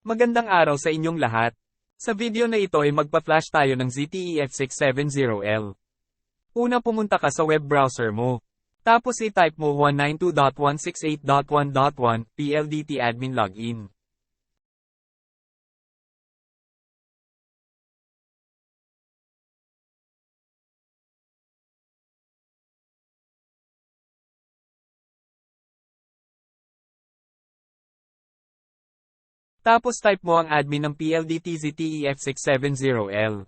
Magandang araw sa inyong lahat. Sa video na ito ay magpa-flash tayo ng ZTE F670L. Una pumunta ka sa web browser mo. Tapos i-type mo 192.168.1.1 PLDT admin login. Tapos type mo ang admin ng PLDT ZTE F670L.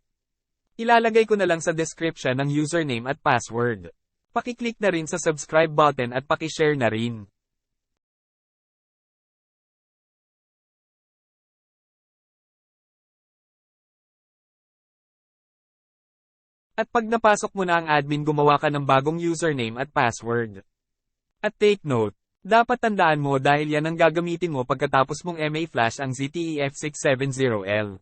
Ilalagay ko na lang sa description ng username at password. Pakiclick na rin sa subscribe button at pakishare na rin. At pag napasok mo na ang admin, gumawa ka ng bagong username at password. At take note, dapat tandaan mo dahil yan ang gagamitin mo pagkatapos mong ma-flash ang ZTE F670L.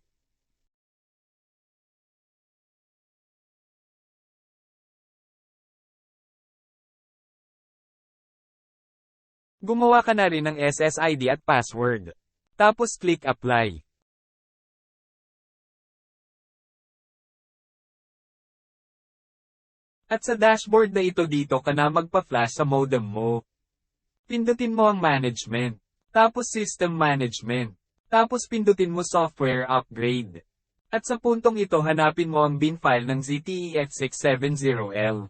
Gumawa ka na rin ng SSID at password. Tapos click apply. At sa dashboard na ito dito ka na magpa-flash sa modem mo. Pindutin mo ang management. Tapos system management. Tapos pindutin mo software upgrade. At sa puntong ito hanapin mo ang bin file ng ZTE F670L.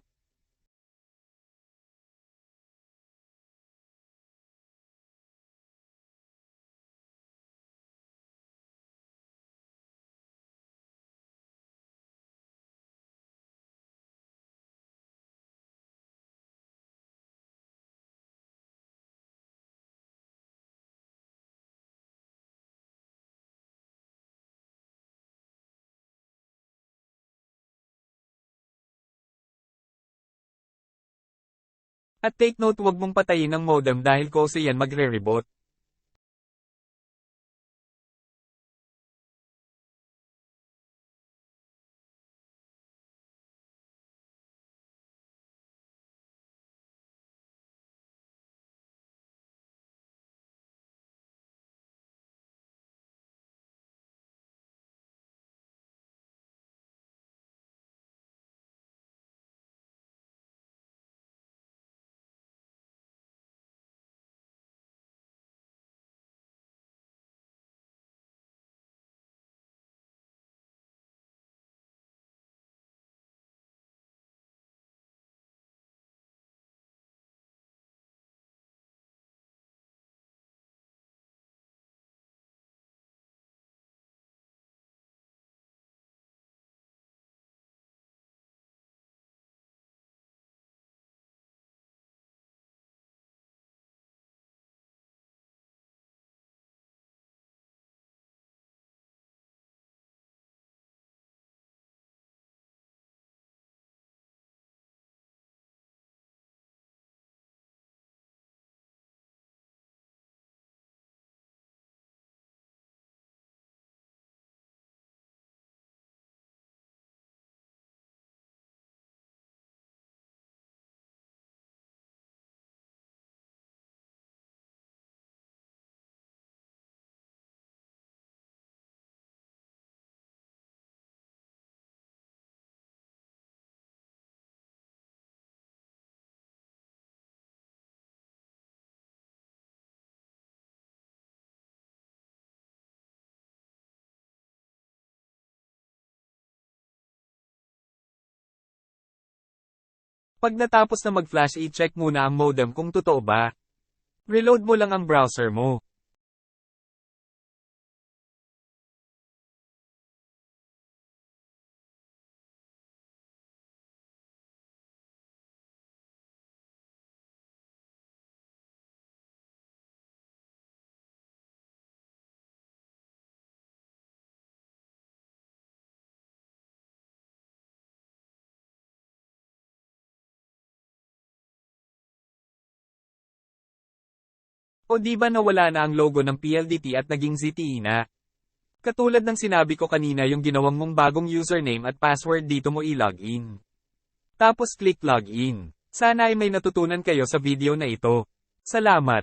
At take note, huwag mong patayin ang modem dahil kasi yan magre-reboot. Pag natapos na mag-flash, i-check muna ang modem kung totoo ba. Reload mo lang ang browser mo. O di ba nawala na ang logo ng PLDT at naging ZTE na? Katulad ng sinabi ko kanina, yung ginawang mong bagong username at password dito mo i-login. Tapos click login. Sana ay may natutunan kayo sa video na ito. Salamat!